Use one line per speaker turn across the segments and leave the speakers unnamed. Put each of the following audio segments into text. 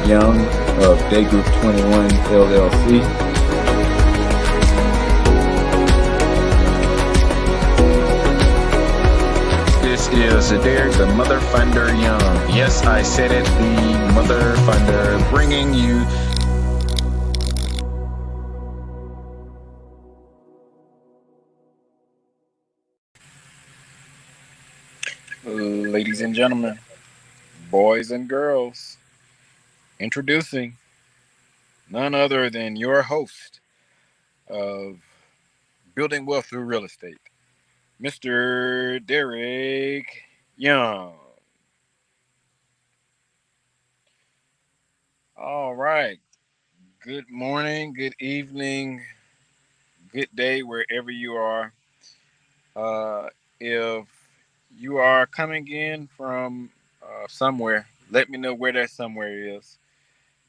Young of Daygroup21 LLC.
This is Derrick the Mother Funder Young. Yes, I said it, the Mother Funder, bringing you. Ladies and gentlemen, boys and girls, introducing none other than your host of Building Wealth Through Real Estate, Mr. Derrick Young. All right. Good morning, good evening, good day, wherever you are. If you are coming in from somewhere, let me know where that somewhere is.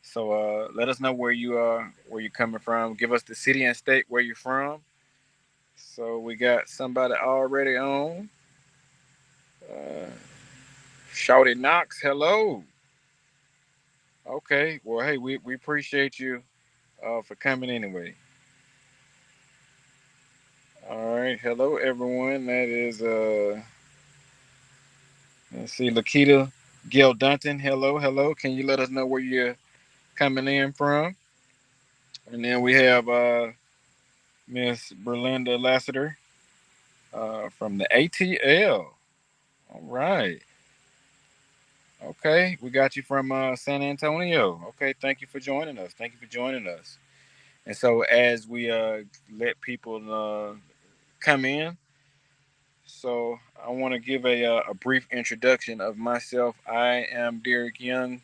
So let us know where you are, where you're coming from. Give us the city and state where you're from. So we got somebody already on. Shouty Knox, hello. Okay, well, hey, we appreciate you for coming anyway. All right, hello everyone. That is let's see, Lakita Gail Dunton. Hello. Can you let us know where you're coming in from? And then we have Miss Berlinda Lassiter from the ATL. All right. Okay, we got you from San Antonio. Okay, thank you for joining us. And so as we let people come in, so I want to give a brief introduction of myself. I am Derrick Young,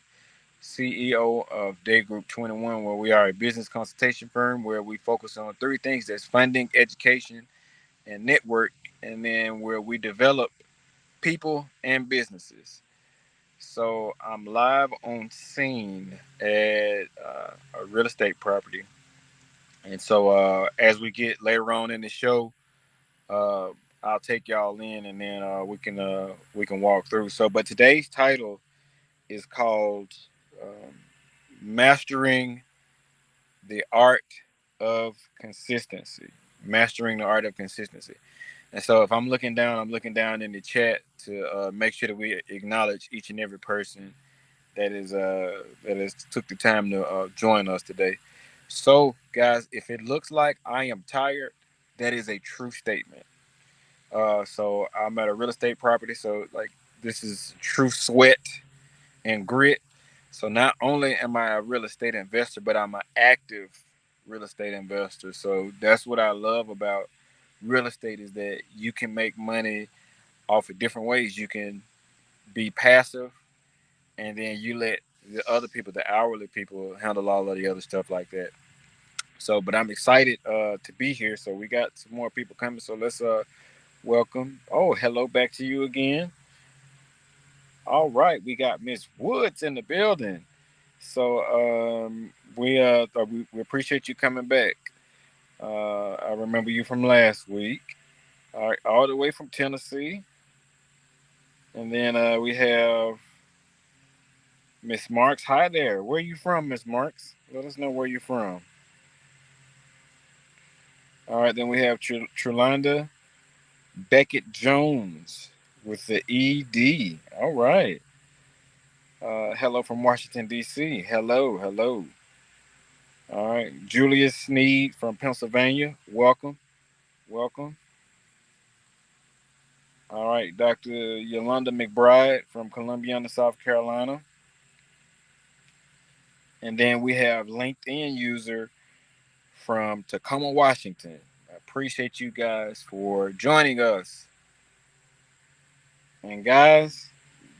CEO of Daygroup21, where we are a business consultation firm where we focus on three things: that's funding, education, and network, and then where we develop people and businesses. So I'm live on scene at a real estate property, and so as we get later on in the show, uh, I'll take y'all in, and then we can walk through. So, but today's title is called "Mastering the Art of Consistency." Mastering the art of consistency. And so if I'm looking down in the chat to make sure that we acknowledge each and every person that is took the time to join us today. So guys, if it looks like I am tired, that is a true statement. So I'm at a real estate property, so like this is true sweat and grit. So not only am I a real estate investor, but I'm an active real estate investor. So that's what I love about real estate, is that you can make money off of different ways. You can be passive, and then you let the other people, the hourly people, handle all of the other stuff like that. So, but I'm excited to be here. So we got some more people coming. So let's welcome. Oh, hello back to you again. All right, we got Miss Woods in the building. So we appreciate you coming back. I remember you from last week. All right, all the way from Tennessee. And then we have Miss Marks. Hi there. Where are you from, Miss Marks? Let us know where you're from. All right, then we have Trulanda Beckett Jones with the ED. All right. Hello from Washington, D.C. Hello. All right. Julius Sneed from Pennsylvania. Welcome. All right. Dr. Yolanda McBride from Columbiana, South Carolina. And then we have LinkedIn user from Tacoma, Washington. I appreciate you guys for joining us. And guys,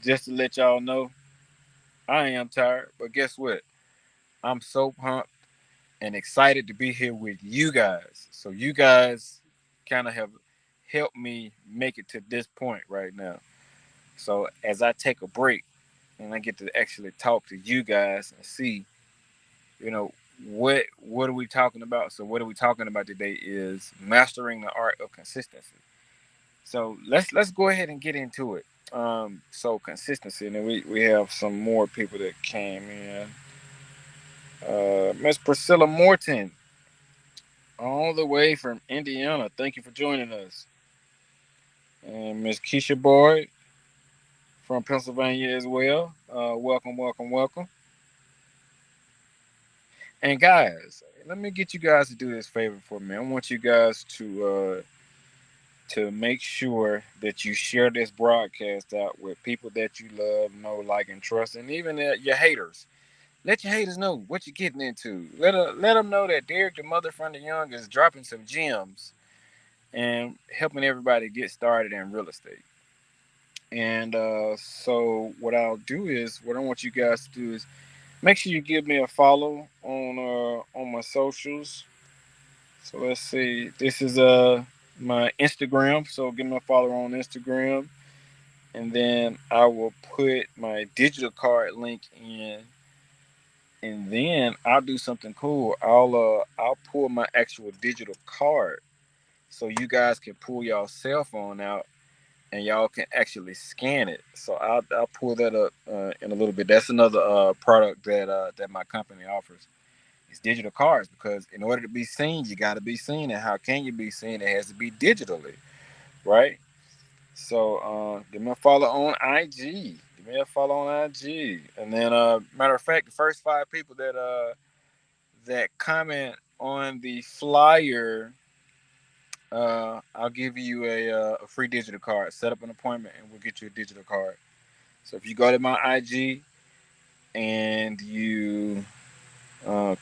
just to let y'all know, I am tired, but guess what? I'm so pumped and excited to be here with you guys. So you guys kind of have helped me make it to this point right now. So as I take a break and I get to actually talk to you guys and see, what are we talking about? So what are we talking about today is mastering the art of consistency. So let's go ahead and get into it. So consistency, and then we have some more people that came in. Miss Priscilla Morton, all the way from Indiana. Thank you for joining us. And Miss Keisha Boyd from Pennsylvania as well. Welcome, welcome, welcome. And guys, let me get you guys to do this favor for me. I want you guys to make sure that you share this broadcast out with people that you love, know, like, and trust, and even your haters. Let your haters know what you're getting into. Let them know that Derrick, the mother from the Young, is dropping some gems and helping everybody get started in real estate. And so what I want you guys to do is make sure you give me a follow on my socials. So let's see. This is my Instagram. So give me a follow on Instagram, and then I will put my digital card link in, and then I'll do something cool. I'll pull my actual digital card, so you guys can pull y'all cell phone out and y'all can actually scan it. So I'll pull that up in a little bit. That's another product that my company offers. It's digital cards, because in order to be seen, you got to be seen. And how can you be seen? It has to be digitally, right? So give me a follow on IG. Give me a follow on IG. And then matter of fact, the first 5 people that comment on the flyer, I'll give you a free digital card. Set up an appointment and we'll get you a digital card. So if you go to my IG and you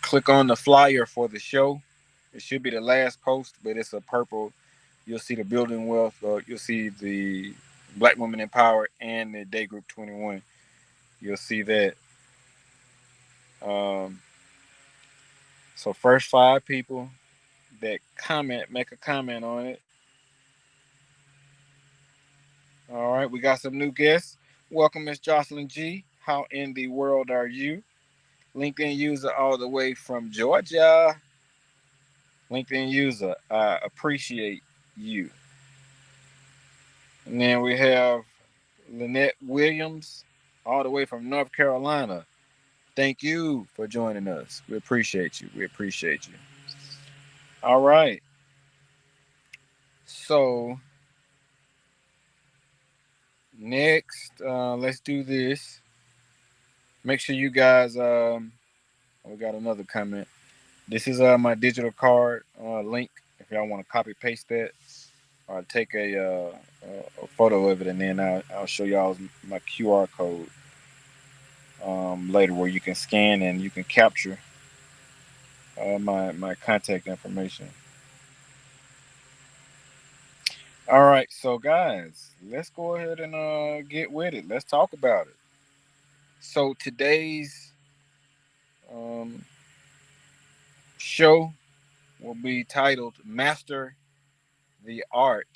click on the flyer for the show, it should be the last post, but it's a purple. You'll see the Building Wealth. You'll see the Black Women Empowered and the Daygroup21. You'll see that. Um, so first 5 people that comment, make a comment on it. All right, we got some new guests. Welcome, Miss Jocelyn G. How in the world are you? LinkedIn user all the way from Georgia. LinkedIn user, I appreciate you. And then we have Lynette Williams, all the way from North Carolina. Thank you for joining us. We appreciate you. We appreciate you. All right. So next, let's do this. Make sure you guys. We got another comment. This is my digital card link. If y'all want to copy paste that, or take a photo of it, and then I'll show y'all my QR code later, where you can scan and you can capture my contact information. All right, so guys, let's go ahead and get with it. Let's talk about it. So today's show will be titled "Master the Art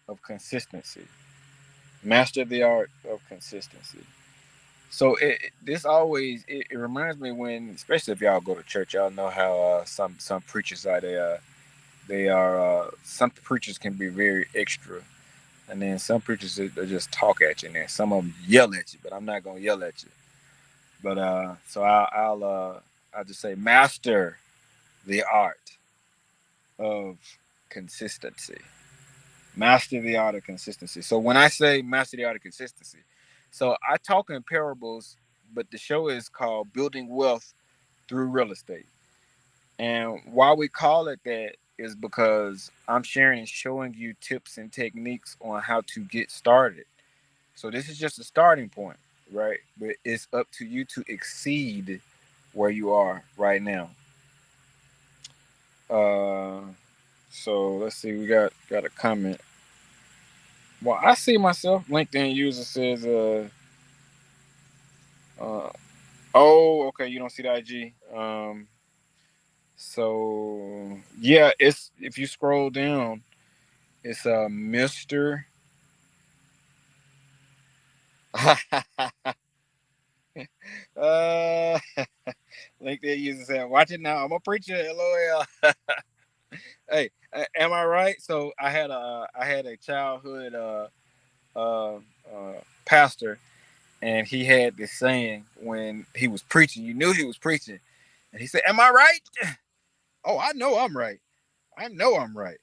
of Consistency." Master the art of consistency. So it reminds me when, especially if y'all go to church, y'all know how some preachers are. They are some preachers can be very extra, and then some preachers they just talk at you, and then some of them yell at you. But I'm not gonna yell at you. But so I'll just say master the art of consistency. Master the art of consistency. So when I say master the art of consistency, so I talk in parables, but the show is called Building Wealth Through Real Estate. And why we call it that is because I'm sharing and showing you tips and techniques on how to get started. So this is just a starting point, right? But it's up to you to exceed where you are right now. So let's see, we got a comment. Well, I see myself. LinkedIn user says, oh, okay, you don't see the IG. So yeah, it's if you scroll down, it's Mr. LinkedIn user saying, "Watch it now. I'm a preacher." LOL. Hey, am I right? So I had a childhood uh, pastor, and he had this saying when he was preaching. You knew he was preaching. And he said, "Am I right?" "Oh, I know I'm right. I know I'm right."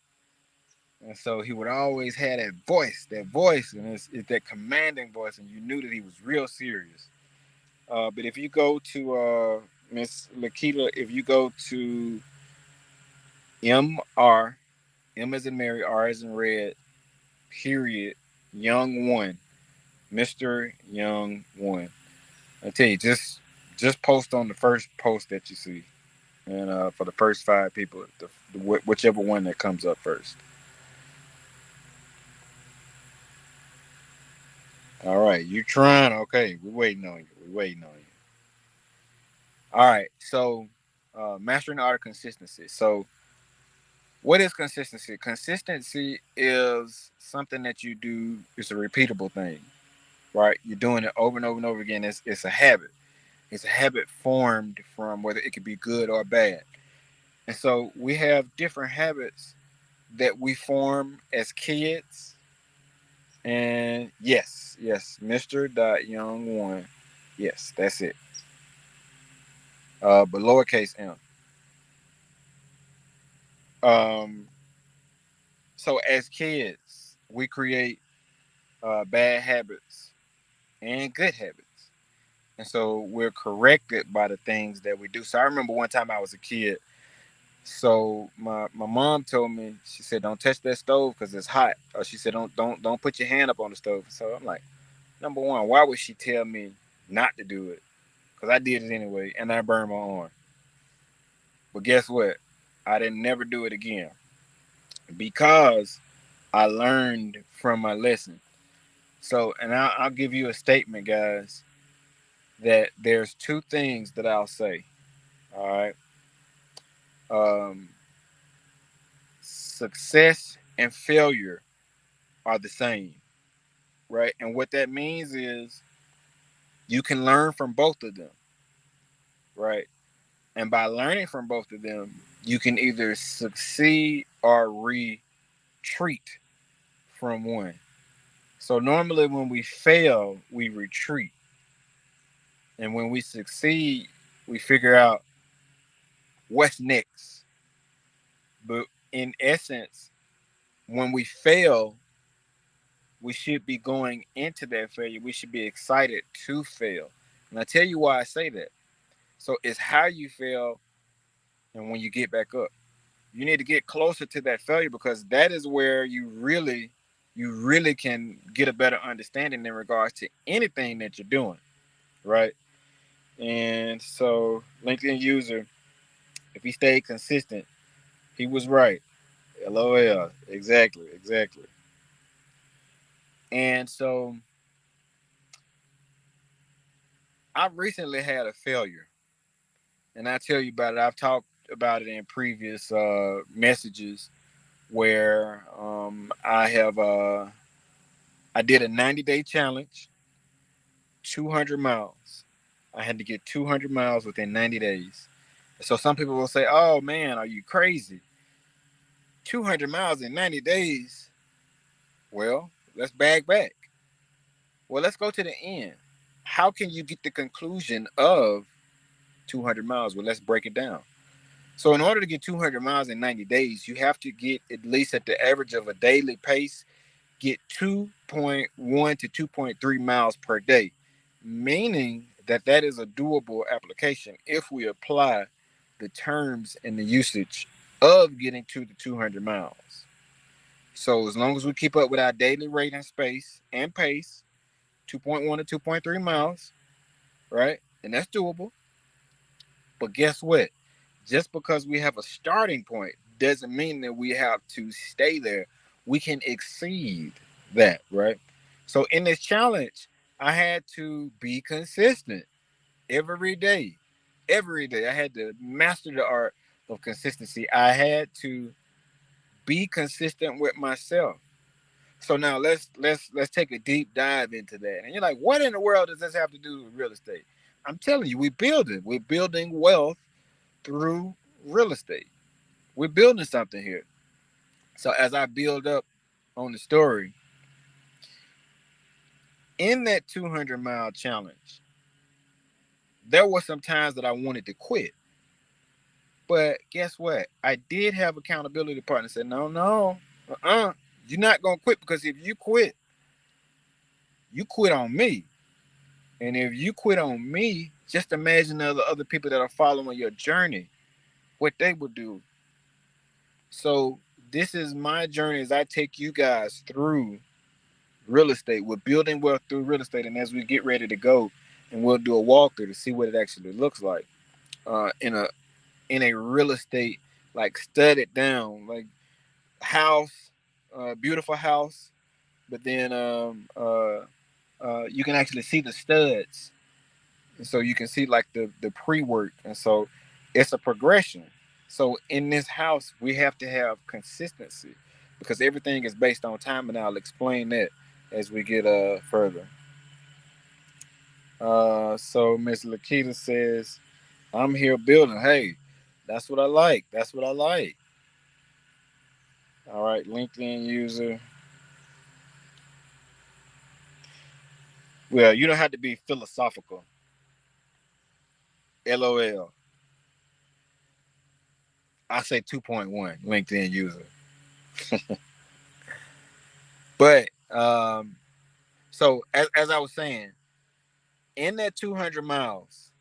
And so he would always have that voice, and it's that commanding voice, and you knew that he was real serious. But if you go to Miss Lakita, if you go to MR, M as in Mary, R as in Red, period, Young One, Mr. Young One. I tell you, just post on the first post that you see, and for the first 5 people, whichever one that comes up first. All right, you trying? Okay, we're waiting on you. We're waiting on you. All right, so mastering the art of consistency. So, what is consistency? Consistency is something that you do. It's a repeatable thing, right? You're doing it over and over and over again. It's a habit. It's a habit formed from whether it could be good or bad. And so we have different habits that we form as kids. And yes, Mr. Young One. Yes, that's it. But lowercase m. Um, so as kids, we create bad habits and good habits. And so we're corrected by the things that we do. So I remember one time I was a kid. So my mom told me, she said, "Don't touch that stove because it's hot." Or she said, "Don't put your hand up on the stove." So I'm like, number one, why would she tell me not to do it? Because I did it anyway, and I burned my arm. But guess what? I didn't never do it again because I learned from my lesson. So, and I'll give you a statement, guys, that there's two things that I'll say. All right. Um, Success and failure are the same, right? And what that means is you can learn from both of them, right? And by learning from both of them, you can either succeed or retreat from one. So normally when we fail, we retreat. And when we succeed, we figure out what's next. But in essence, when we fail, we should be going into that failure. We should be excited to fail. And I tell you why I say that. So it's how you fail and when you get back up. You need to get closer to that failure because that is where you really can get a better understanding in regards to anything that you're doing, right? And so LinkedIn user, if he stayed consistent, he was right. LOL. Exactly. And so I've recently had a failure, and I tell you about it. I've talked about it in previous messages where I did a 90-day challenge, 200 miles. I had to get 200 miles within 90 days. So some people will say, "Oh man, are you crazy? 200 miles in 90 days?" Well, let's back. Well, let's go to the end. How can you get the conclusion of 200 miles? Well, let's break it down. So, in order to get 200 miles in 90 days, you have to get at least at the average of a daily pace, get 2.1 to 2.3 miles per day, meaning that that is a doable application if we apply the terms and the usage of getting to the 200 miles. So, as long as we keep up with our daily rate and space and pace, 2.1 to 2.3 miles, right? And that's doable. But guess what? Just because we have a starting point doesn't mean that we have to stay there. We can exceed that, right? So in this challenge, I had to be consistent every day. Every day. I had to master the art of consistency. I had to be consistent with myself. So now let's take a deep dive into that. And you're like, what in the world does this have to do with real estate? I'm telling you, we're building wealth through real estate. We're building something here. So as I build up on the story, in that 200-mile challenge, there were some times that I wanted to quit. But guess what? I did have accountability partners said, no, you're not gonna quit, because if you quit on me. And if you quit on me, just imagine the other people that are following your journey, what they would do. So this is my journey as I take you guys through real estate. We're building wealth through real estate, and as we get ready to go, and we'll do a walkthrough to see what it actually looks like in a real estate, like studied down, like house, beautiful house, but then you can actually see the studs, and so you can see like the pre-work, and so it's a progression. So in this house we have to have consistency, because everything is based on time, and I'll explain that as we get further. So Miss Lakita says, I'm here building. Hey, that's what I like. That's what I like. All right, LinkedIn user. Well, you don't have to be philosophical. LOL. I say 2.1 LinkedIn user. But so as I was saying, in that 200 miles,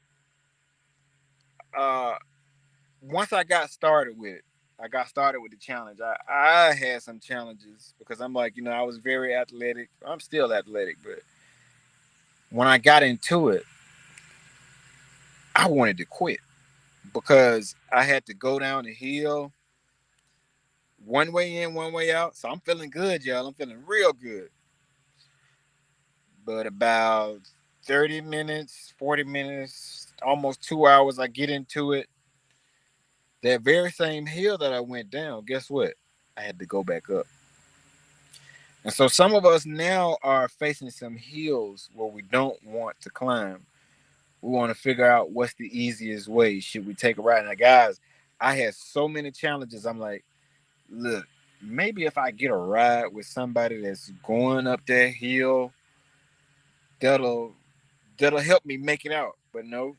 uh, once I got started with it, I got started with the challenge. I had some challenges because I'm like, I was very athletic. I'm still athletic, but when I got into it, I wanted to quit because I had to go down the hill, one way in, one way out. So I'm feeling good, y'all. I'm feeling real good. But about 30 minutes, 40 minutes, almost 2 hours, I get into it. That very same hill that I went down, guess what? I had to go back up. And so some of us now are facing some hills where we don't want to climb. We want to figure out what's the easiest way. Should we take a ride? Now, guys, I had so many challenges. I'm like, look, maybe if I get a ride with somebody that's going up that hill, that'll help me make it out. But no.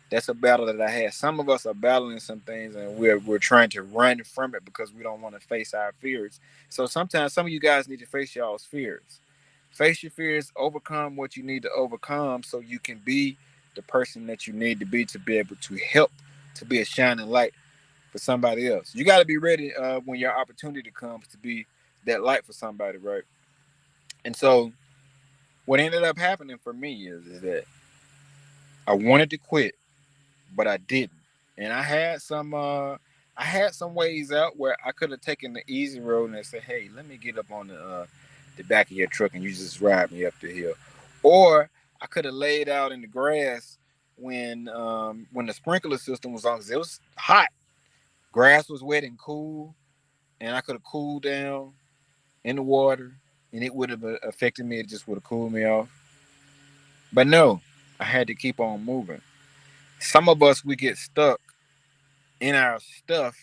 That's a battle that I had. Some of us are battling some things, and we're trying to run from it because we don't want to face our fears. So sometimes some of you guys need to face y'all's fears. Face your fears, overcome what you need to overcome so you can be the person that you need to be able to help, to be a shining light for somebody else. You got to be ready when your opportunity comes to be that light for somebody, right? And so what ended up happening for me is that I wanted to quit, but I didn't. And I had some ways out where I could have taken the easy road and said, "Hey, let me get up on the back of your truck and you just ride me up the hill," or I could have laid out in the grass when the sprinkler system was on, 'cause it was hot, grass was wet and cool, and I could have cooled down in the water, and it would have affected me. It just would have cooled me off. But no, I had to keep on moving. Some of us, we get stuck in our stuff,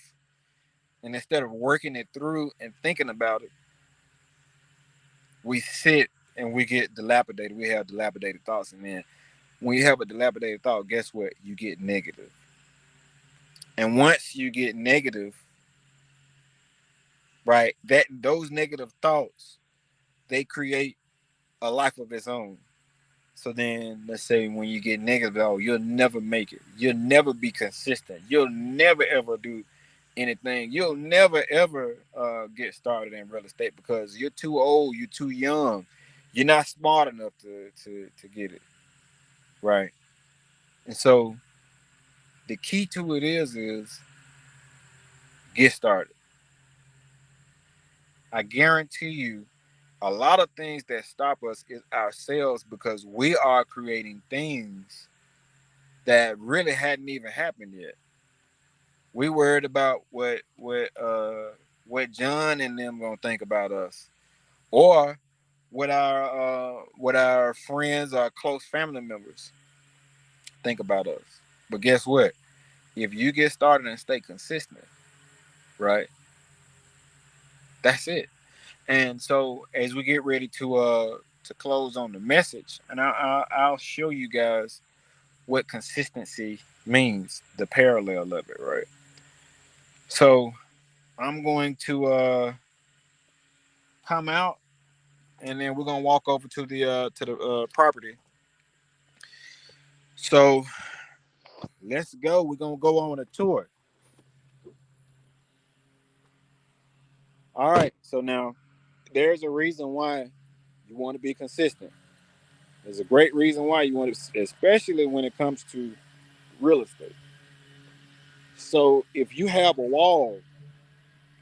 and instead of working it through and thinking about it, we sit and we get dilapidated. We have dilapidated thoughts, and then when you have a dilapidated thought, guess what? You get negative. And once you get negative, right, that those negative thoughts, they create a life of its own. So then let's say when you get negative, oh, you'll never make it. You'll never be consistent. You'll never ever do anything. You'll never ever get started in real estate because you're too old, you're too young, you're not smart enough to get it. Right. And so the key to it is get started. I guarantee you a lot of things that stop us is ourselves because we are creating things that really hadn't even happened yet. We worried about what John and them gonna think about us, or what our friends or close family members think about us. But guess what? If you get started and stay consistent, right? That's it. And so as we get ready to close on the message, and I'll show you guys what consistency means, the parallel of it, right? So I'm going to come out, and then we're gonna walk over to the property. So let's go. We're gonna go on a tour. All right. So now there's a reason why you want to be consistent. There's a great reason why you want to, especially when it comes to real estate. So if you have a wall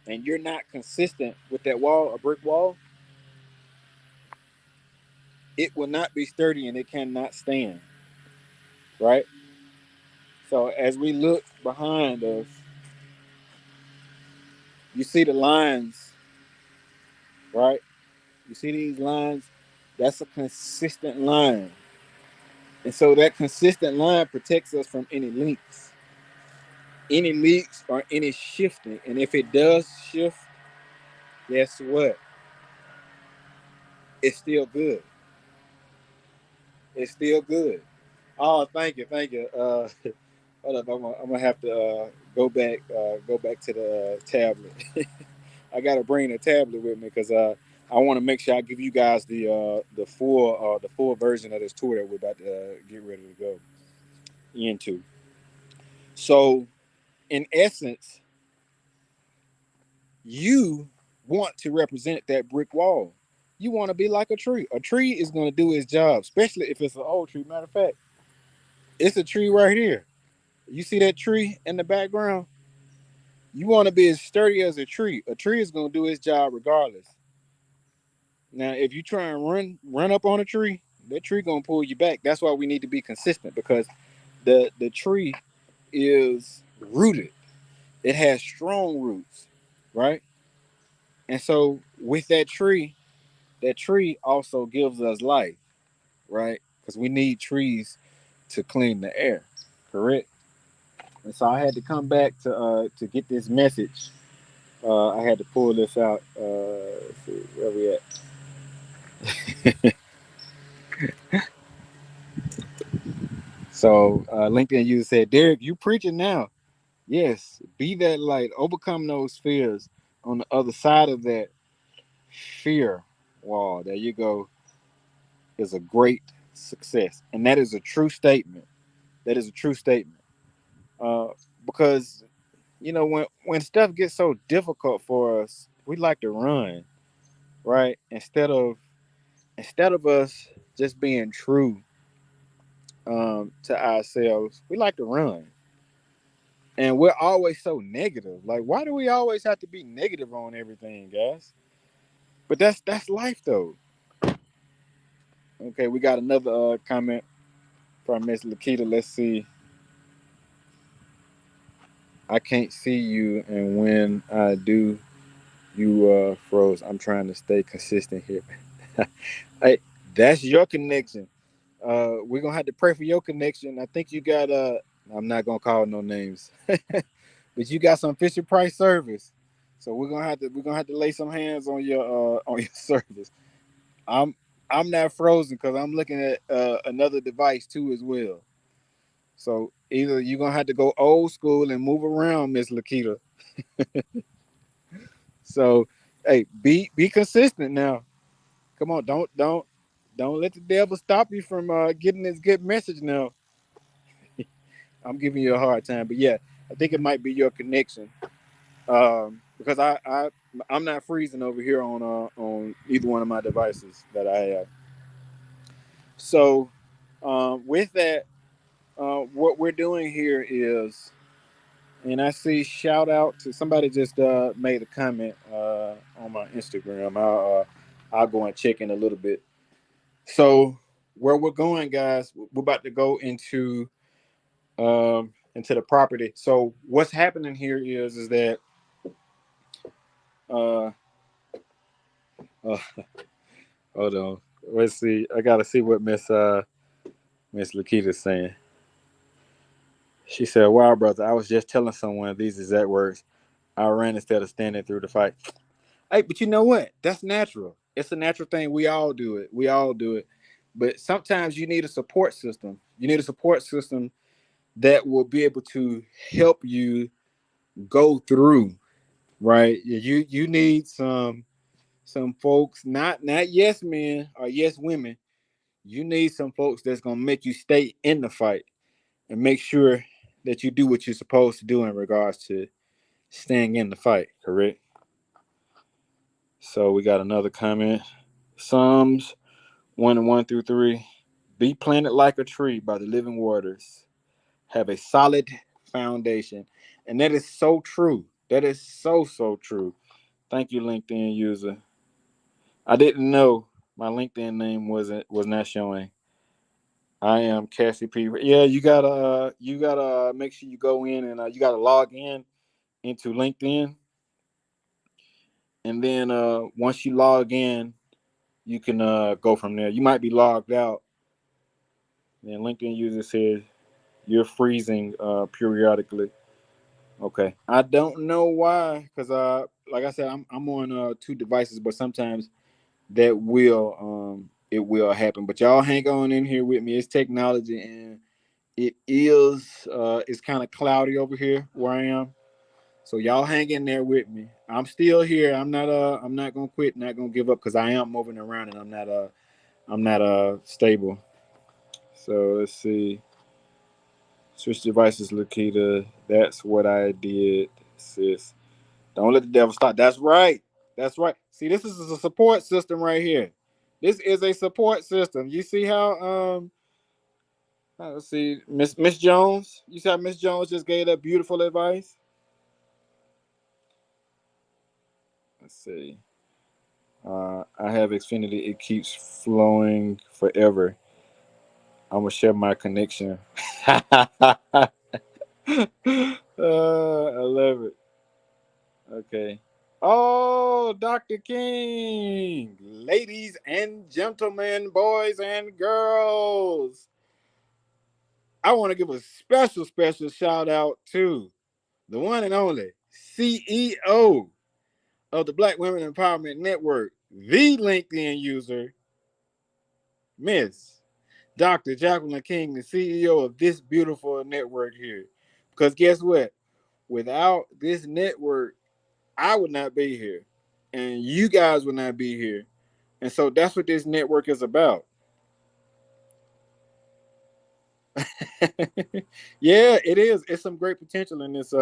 and you're not consistent with that wall, a brick wall, it will not be sturdy and it cannot stand, right? So as we look behind us, you see the lines, right? You see these lines? That's a consistent line. And so that consistent line protects us from any leaks or any shifting. And if it does shift, guess what? It's still good. It's still good. Oh, thank you, thank you. Hold up, I'm gonna have to go back to the tablet. I gotta bring the tablet with me because I want to make sure I give you guys the full version of this tour that we're about to get ready to go into. So, in essence, you want to represent that brick wall. You want to be like a tree. A tree is going to do its job, especially if it's an old tree. Matter of fact, it's a tree right here. You see that tree in the background? You want to be as sturdy as a tree. A tree is going to do its job regardless. Now, if you try and run up on a tree, that tree gonna pull you back. That's why we need to be consistent because the tree is rooted. It has strong roots, right? And so with that tree also gives us life, right? Because we need trees to clean the air, correct? And so I had to come back to get this message. I had to pull this out. Let's see where we at. So LinkedIn user said, Derrick, you preaching now. Yes, be that light, overcome those fears on the other side of that fear wall. There you go. Is a great success. And that is a true statement. That is a true statement. Uh, because, when stuff gets so difficult for us, we like to run, right? Instead of us just being true to ourselves, we like to run. And we're always so negative. Like, why do we always have to be negative on everything, guys? But that's life, though. Okay, we got another comment from Miss Lakita. Let's see. I can't see you, and when I do, you froze. I'm trying to stay consistent here. Hey, that's your connection. We're gonna have to pray for your connection. I think you got I'm not gonna call no names, but you got some Fisher Price service. So we're gonna have to lay some hands on your service. I'm I'm not frozen because I'm looking at another device too as well. So either you're gonna have to go old school and move around, Miss Lakita. So hey, be consistent now. Come on, don't let the devil stop you from getting this good message now. I'm giving you a hard time, but yeah, I think it might be your connection. Because I'm not freezing over here on either one of my devices that I have. So with that, what we're doing here is, and I see shout out to somebody just made a comment on my Instagram. I'll go and check in a little bit. So where we're going, guys, we're about to go into the property. So what's happening here is that uh, uh hold on. Let's see. I gotta see what Miss Lakita's saying. She said, "Wow, brother, I was just telling someone these exact words. I ran instead of standing through the fight." Hey, but you know what? That's natural. It's a natural thing. We all do it. We all do it. But sometimes you need a support system. You need a support system that will be able to help you go through. Right? You need some folks, not yes men or yes women. You need some folks that's gonna make you stay in the fight and make sure that you do what you're supposed to do in regards to staying in the fight. Correct. So we got another comment. Psalms 1:1-3. Be planted like a tree by the living waters. Have a solid foundation. And that is so true. That is so true. Thank you, LinkedIn user. I didn't know my LinkedIn name was not showing. I am Cassie P. Yeah, you gotta make sure you go in and you gotta log in into LinkedIn, and then once you log in, you can go from there. You might be logged out. And LinkedIn user says you're freezing periodically. Okay, I don't know why, because like I said, I'm on two devices, but sometimes that will it will happen. But y'all hang on in here with me. It's technology, and it is it's kind of cloudy over here where I am. So y'all hang in there with me. I'm still here. I'm not gonna quit, not gonna give up, because I am moving around and I'm not stable. So let's see. Switch devices, Lakita. That's what I did, sis. Don't let the devil stop. That's right. That's right. See, this is a support system right here. This is a support system. You see how let's see, Miss Jones. You see how Miss Jones just gave that beautiful advice? Let's see. I have Xfinity. It keeps flowing forever. I'm gonna share my connection. I love it. Okay. Oh, Dr. King, ladies and gentlemen, boys and girls, I want to give a special shout out to the one and only CEO of the Black Women Empowerment Network, the LinkedIn user, Miss Dr. Jacqueline King, the CEO of this beautiful network here. Because guess what? Without this network, I would not be here, and you guys would not be here. And so that's what this network is about. Yeah, it is. It's some great potential in this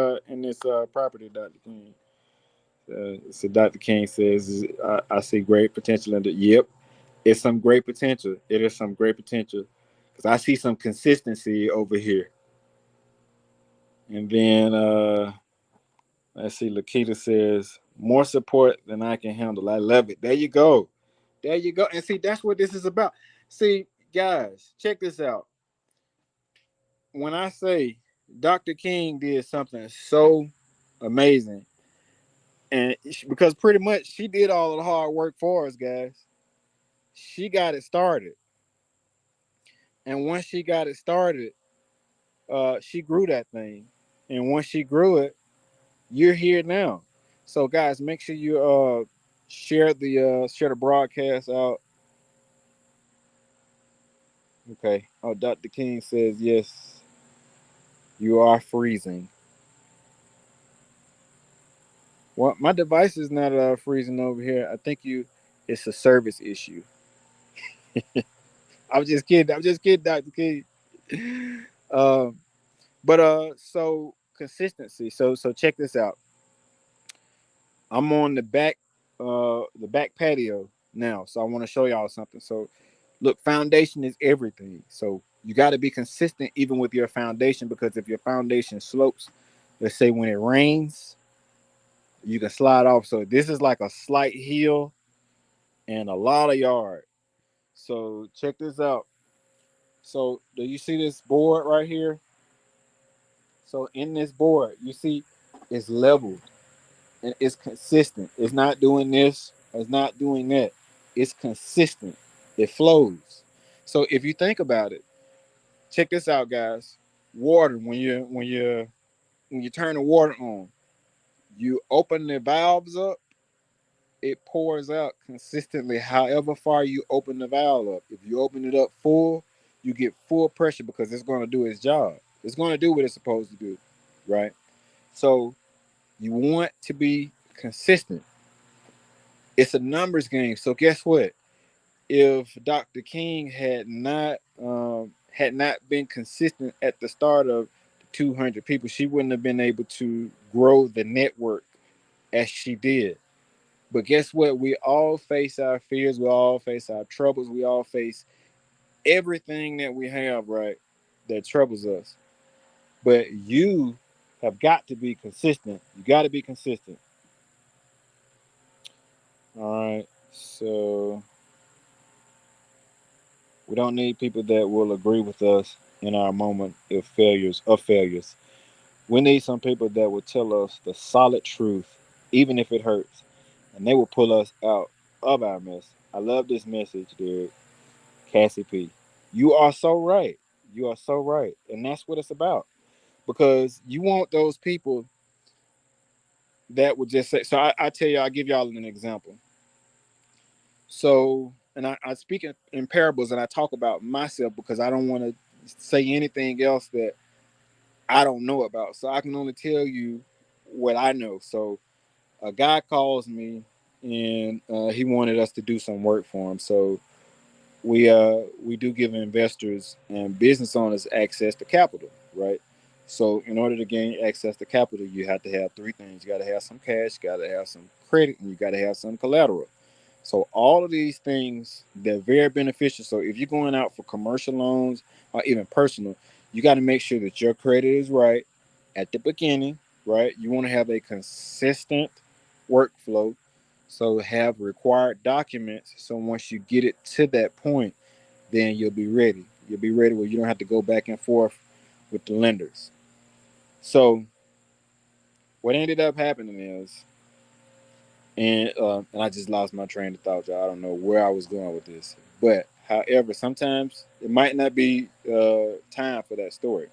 property, Dr. King. So Dr. King says, I see great potential in it. Yep, it's some great potential. It is some great potential because I see some consistency over here. And then let's see, Lakita says more support than I can handle. I love it. There you go. There you go. And see, that's what this is about. See, guys, check this out. When I say Dr. King did something so amazing, and because pretty much she did all of the hard work for us, guys. She got it started, and once she got it started, she grew that thing, and once she grew it, you're here now. So, guys, make sure you share the broadcast out. Okay. Oh, Dr. King says yes. You are freezing. Well, my device is not freezing over here. I think it's a service issue. I'm just kidding. I'm just kidding, Dr. King. Um, but so consistency. So check this out. I'm on the back patio now. So I want to show y'all something. So look, foundation is everything. So you got to be consistent even with your foundation, because if your foundation slopes, let's say when it rains, you can slide off. So this is like a slight hill and a lot of yard. So check this out. So do you see this board right here? So in this board, you see it's leveled and it's consistent. It's not doing this, it's not doing that. It's consistent. It flows. So if you think about it, check this out, guys. Water, when you turn the water on, you open the valves up, it pours out consistently however far you open the valve up. If you open it up full, you get full pressure because it's going to do its job. It's going to do what it's supposed to do, right? So you want to be consistent. It's a numbers game. So guess what? If Dr. King had not been consistent at the start of the 200 people, she wouldn't have been able to grow the network as she did. But guess what? We all face our fears. We all face our troubles. We all face everything that we have, right, that troubles us. But you have got to be consistent. You got to be consistent. All right. So we don't need people that will agree with us in our moment of failures. We need some people that will tell us the solid truth, even if it hurts, and they will pull us out of our mess. I love this message, Derrick. Cassie P. You are so right. You are so right. And that's what it's about. Because you want those people that would just say, so I tell you, I'll give y'all an example. So, and I speak in parables and I talk about myself because I don't want to say anything else that I don't know about. So I can only tell you what I know. So a guy calls me and he wanted us to do some work for him. So we do give investors and business owners access to capital, right? So in order to gain access to capital, you have to have three things. You got to have some cash, you got to have some credit, and you got to have some collateral. So all of these things, they're very beneficial. So if you're going out for commercial loans or even personal, you got to make sure that your credit is right at the beginning, right? You want to have a consistent workflow. So have required documents. So once you get it to that point, then you'll be ready. You'll be ready where you don't have to go back and forth with the lenders. So what ended up happening is, and I just lost my train of thought, y'all. I don't know where I was going with this, but however, sometimes it might not be time for that story.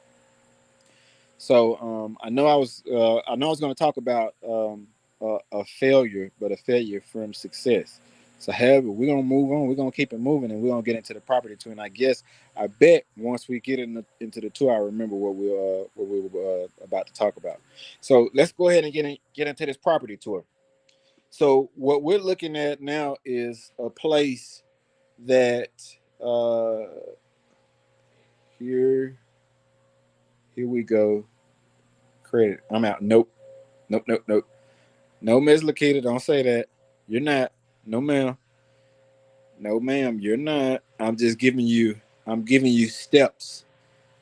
So I know I was going to talk about a failure, but a failure from success. So, however, we're gonna move on. We're gonna keep it moving, and we're gonna get into the property tour. And I bet once we get into the tour, I remember what we were about to talk about. So let's go ahead and get into this property tour. So what we're looking at now is a place that uh, here here we go. Credit. I'm out. Nope. Nope. Nope. Nope. No, Miss Lakita, don't say that. You're not. No, ma'am. No, ma'am. You're not. I'm giving you steps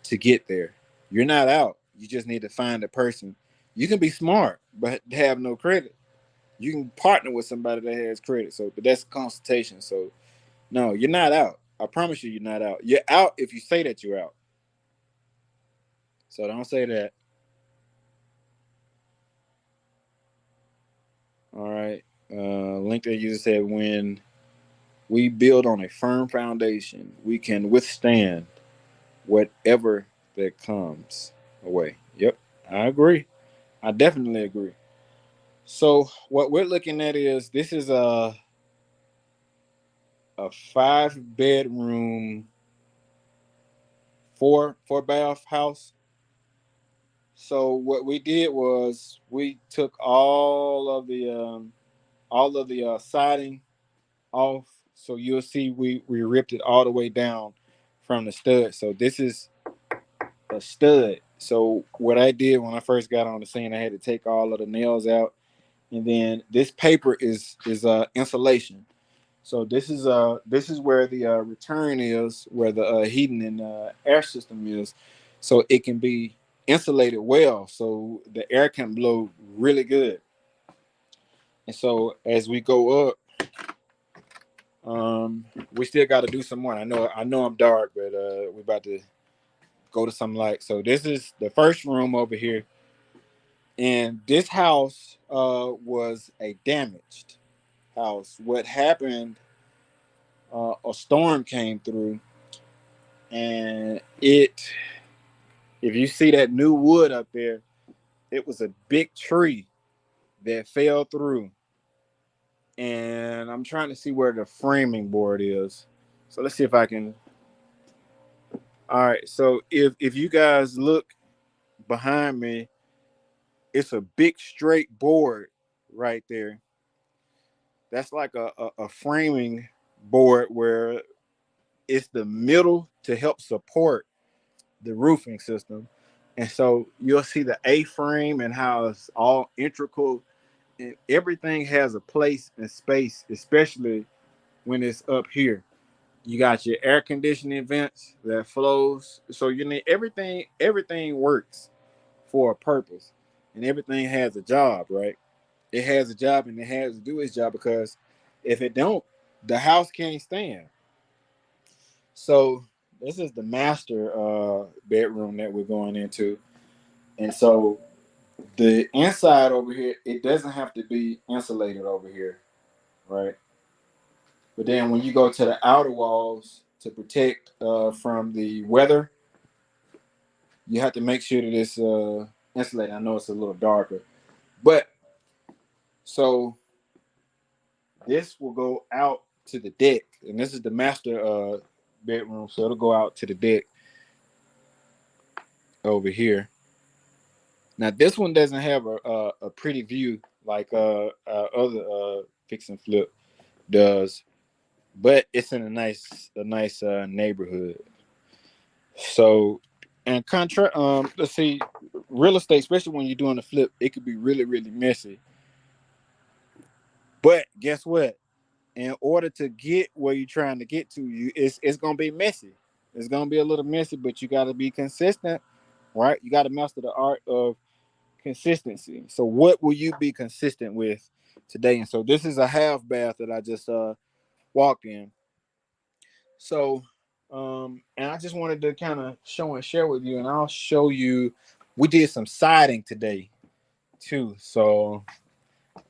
to get there. You're not out. You just need to find a person. You can be smart, but have no credit. You can partner with somebody that has credit. So, but that's consultation. So, no, you're not out. I promise you, you're not out. You're out if you say that you're out. So don't say that. All right. LinkedIn user said when we build on a firm foundation, we can withstand whatever that comes away. Yep, I agree. I definitely agree. So what we're looking at is this is a 5 bedroom, four bath house. So what we did was we took all of the siding off. So you'll see we ripped it all the way down from the stud. So this is a stud. So what I did when I first got on the scene, I had to take all of the nails out, and then this paper is insulation. So this is where the return is, where the heating and air system is, so it can be insulated well, so the air can blow really good. And so as we go up, we still got to do some more. I know I'm dark, but we're about to go to some light. So this is the first room over here, and this house was a damaged house. What happened? A storm came through, and if you see that new wood up there, it was a big tree that fell through, and I'm trying to see where the framing board is. So let's see if I can All right. So if you guys look behind me, it's a big straight board right there. That's like a framing board where it's the middle to help support the roofing system. And so you'll see the A-frame and how it's all integral, and everything has a place and space, especially when it's up here. You got your air conditioning vents that flows. So you need everything works for a purpose. And everything has a job, right? It has a job and it has to do its job, because if it don't, the house can't stand. So this is the master bedroom that we're going into. And so the inside over here, it doesn't have to be insulated over here, right? But then when you go to the outer walls to protect from the weather, you have to make sure that it's insulated. I know it's a little darker, but so this will go out to the deck, and this is the master bedroom, so it'll go out to the deck over here. Now this one doesn't have a pretty view like other fix and flip does, but it's in a nice neighborhood. So, and let's see, real estate, especially when you're doing a flip, it could be really, really messy. But guess what? In order to get where you're trying to get to, it's gonna be messy. It's gonna be a little messy, but you got to be consistent, right? You got to master the art of consistency. So, what will you be consistent with today? And so, this is a half bath that I just walked in. So, and I just wanted to kind of show and share with you, and I'll show you. We did some siding today too. So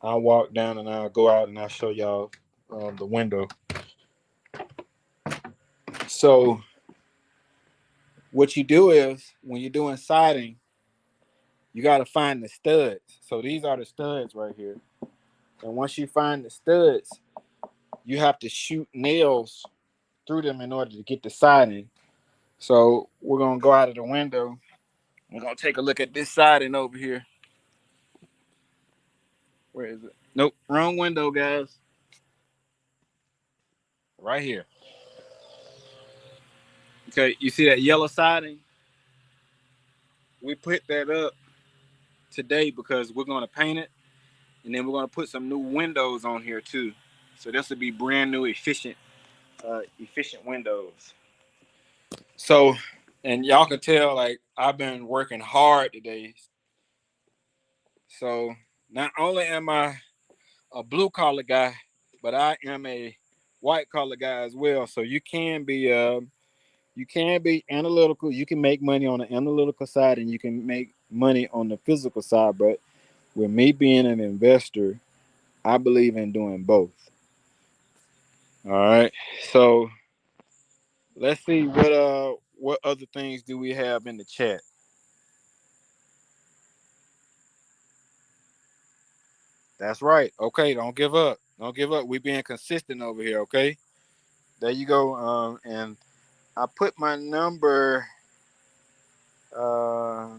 I'll walk down and I'll go out and I'll show y'all the window. So what you do is when you're doing siding, you got to find the studs. So these are the studs right here. And once you find the studs, you have to shoot nails through them in order to get the siding. So we're gonna go out of the window. We're gonna take a look at this siding over here. Where is it? Nope, wrong window, guys. Right here. Okay, you see that yellow siding? We put that up today because we're gonna paint it, and then we're gonna put some new windows on here too. So this will be brand new, efficient windows. So, and y'all can tell, like, I've been working hard today. So not only am I a blue collar guy, but I am a white collar guy as well. So you can be analytical. You can make money on the analytical side, and you can make money on the physical side. But with me being an investor, I believe in doing both. All right. So let's see what other things do we have in the chat. That's right. Okay, don't give up. Don't give up. We being consistent over here. Okay. There you go. And I put my number uh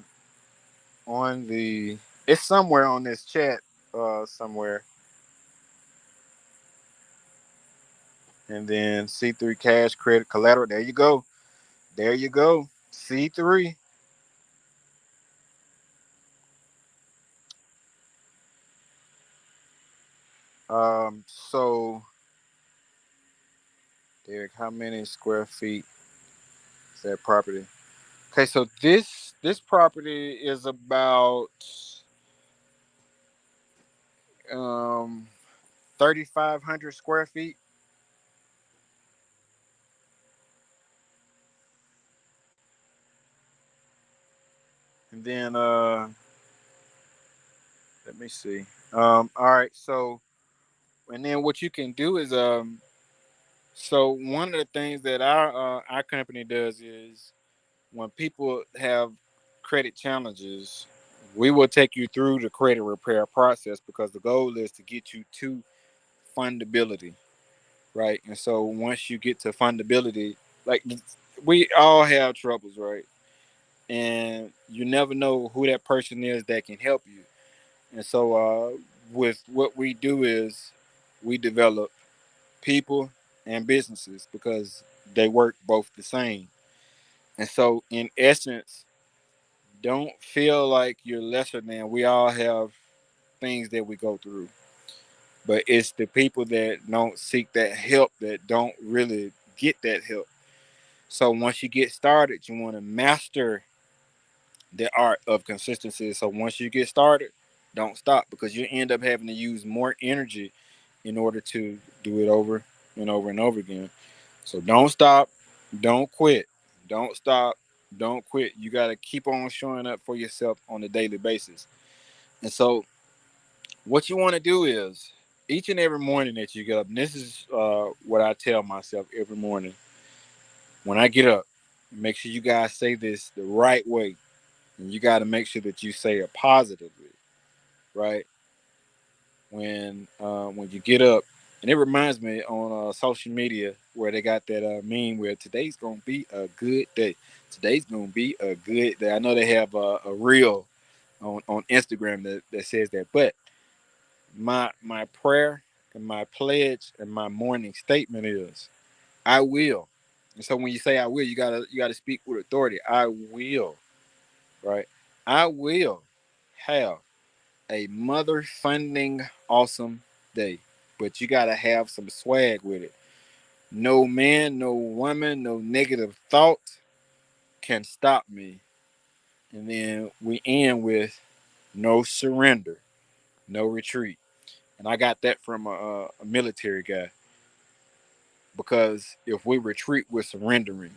on the. It's somewhere on this chat. Somewhere. And then C3 cash credit collateral. There you go. There you go. C3. So Derek, how many square feet is that property? Okay, so this property is about 3,500 square feet. And then let me see. All right, so and then what you can do is so one of the things that our company does is when people have credit challenges, we will take you through the credit repair process, because the goal is to get you to fundability, right? And so once you get to fundability, like we all have troubles, right? And you never know who that person is that can help you. And so, with what we do is we develop people and businesses because they work both the same. And so, in essence, don't feel like you're lesser than. We all have things that we go through, but it's the people that don't seek that help that don't really get that help. So once you get started, you want to master the art of consistency. So once you get started, don't stop because you end up having to use more energy in order to do it over and over and over again. So don't stop, don't quit, don't stop, don't quit. You got to keep on showing up for yourself on a daily basis. And so what you want to do is each and every morning that you get up, and this is what I tell myself every morning when I get up, make sure you guys say this the right way. And you got to make sure that you say it positively, right? When you get up, and it reminds me on social media where they got that meme where today's gonna be a good day. Today's gonna be a good day. I know they have a reel on Instagram that says that, but my prayer and my pledge and my morning statement is I will. And so when you say I will, you gotta speak with authority. I will, right? I will have a mother funding awesome day. But you gotta have some swag with it. No man, no woman, no negative thought can stop me. And then we end with no surrender, no retreat. And I got that from a military guy because if we retreat, we're surrendering.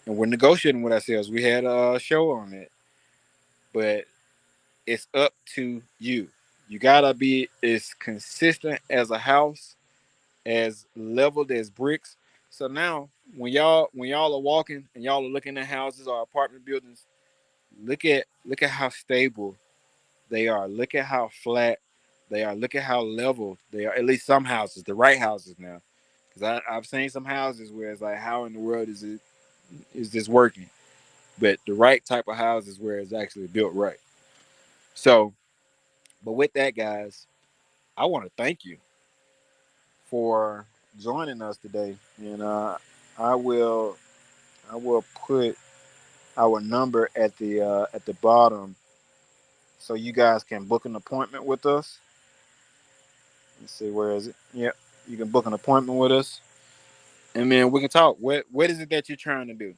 And we're negotiating with ourselves. We had a show on it, but it's up to you. You gotta be as consistent as a house, as leveled as bricks. So now, when y'all are walking and y'all are looking at houses or apartment buildings, look at how stable they are. Look at how flat they are. Look at how level they are. At least some houses, the right houses now, because I've seen some houses where it's like, how in the world is this working? But the right type of houses where it's actually built right. So, but with that, guys, I want to thank you for joining us today, and I will I will put our number at the bottom so you guys can book an appointment with us. Let's see, where is it? Yep, you can book an appointment with us, and then we can talk. What is it that you're trying to do?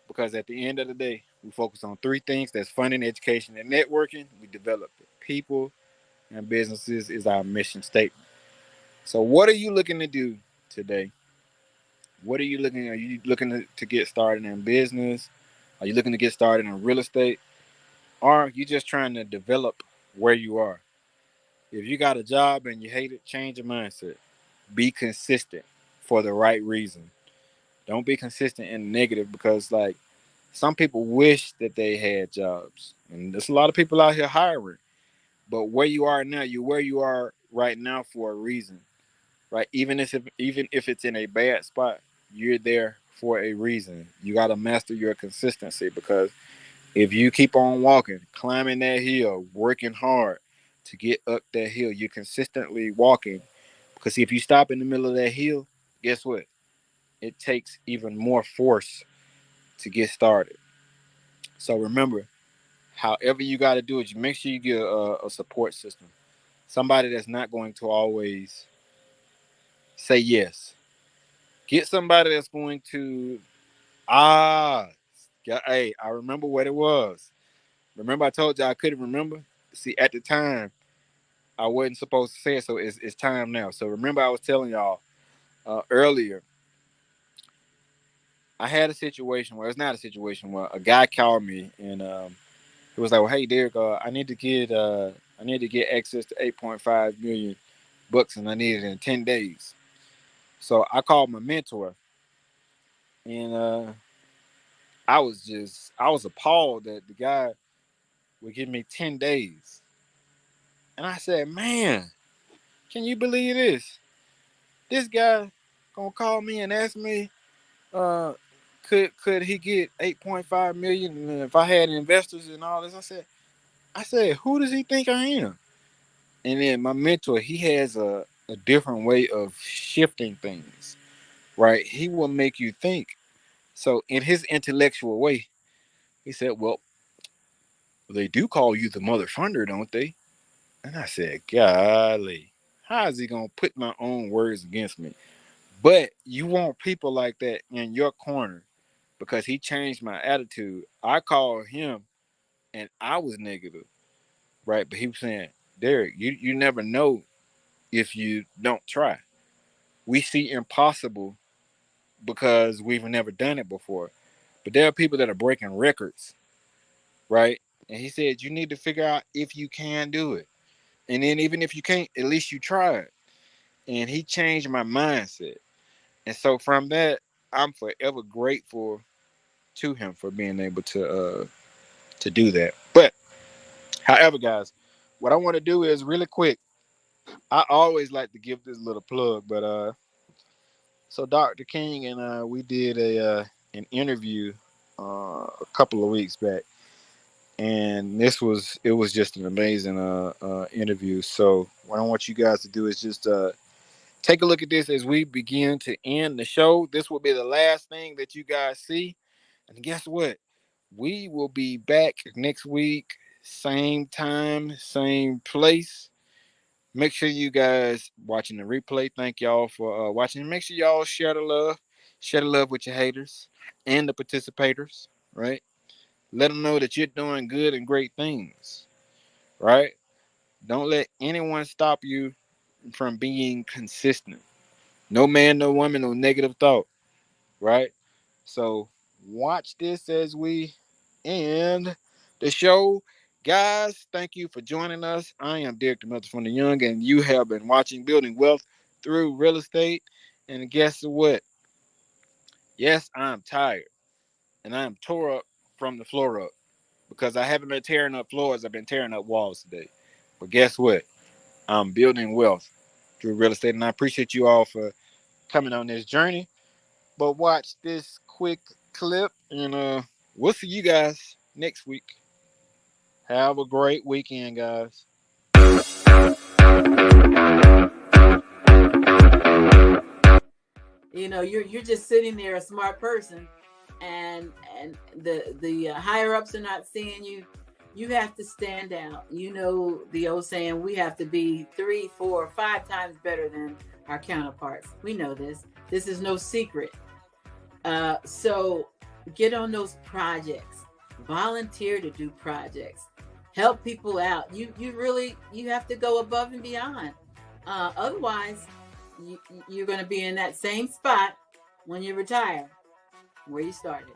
Because at the end of the day, we focus on three things: that's funding, education, and networking. We develop the people and businesses is our mission statement. So, what are you looking to do today? What are you looking? Are you looking to get started in business? Are you looking to get started in real estate? Or are you just trying to develop where you are? If you got a job and you hate it, change your mindset. Be consistent for the right reason. Don't be consistent in negative because like some people wish that they had jobs. And there's a lot of people out here hiring. But where you are now, you're where you are right now for a reason. Right? Even if it's in a bad spot, you're there for a reason. You gotta master your consistency because if you keep on walking, climbing that hill, working hard to get up that hill, you're consistently walking. Because if you stop in the middle of that hill, guess what? It takes even more force to get started. So remember, however you got to do it, you make sure you get a support system. Somebody that's not going to always say yes. Get somebody that's going to, ah, hey, I remember what it was. Remember I told you I couldn't remember? See, at the time, I wasn't supposed to say it, so it's time now. So remember, I was telling y'all earlier. I had a situation where it's not a situation where a guy called me and he was like, "Well, hey Derrick, I need to get access to 8.5 million books, and I need it in 10 days." So I called my mentor, and I was appalled that the guy would give me 10 days, and I said, "Man, can you believe this? This guy gonna call me and ask me." could he get 8.5 million? And if I had investors and all this, I said, who does he think I am? And then my mentor, he has a different way of shifting things, right? He will make you think. So in his intellectual way, he said, well, they do call you the mother funder, don't they? And I said, golly, how is he going to put my own words against me? But you want people like that in your corner because he changed my attitude. I called him and I was negative, right? But he was saying, Derrick, you never know if you don't try. We see impossible because we've never done it before. But there are people that are breaking records, right? And he said, you need to figure out if you can do it. And then even if you can't, at least you tried. And he changed my mindset. And so from that, I'm forever grateful to him for being able to do that. But however, guys, what I want to do is really quick. I always like to give this little plug, but so Dr. King and we did an interview a couple of weeks back, and it was just an amazing interview. So what I want you guys to do is just take a look at this as we begin to end the show. This will be the last thing that you guys see, and guess what? We will be back next week, same time, same place. Make sure you guys watching the replay. Thank y'all for watching. Make sure y'all share the love. Share the love with your haters and the participators, right? Let them know that you're doing good and great things, right? Don't let anyone stop you from being consistent. No man, no woman, no negative thought, right? So watch this as we end the show. Guys, thank you for joining us. I am Derrick21 Young, and you have been watching Building Wealth Through Real Estate. And guess what? Yes, I'm tired, and I am tore up from the floor up because I haven't been tearing up floors. I've been tearing up walls today. But guess what? I'm building wealth through real estate, and I appreciate you all for coming on this journey. But watch this quick clip, and we'll see you guys next week. Have a great weekend, guys.
You know, you're just sitting there, a smart person, and the higher ups are not seeing you. You have to stand out. You know the old saying, we have to be 3, 4, 5 times better than our counterparts. We know this. This is no secret. So get on those projects. Volunteer to do projects. Help people out. You have to go above and beyond. Otherwise, you're going to be in that same spot when you retire, where you started.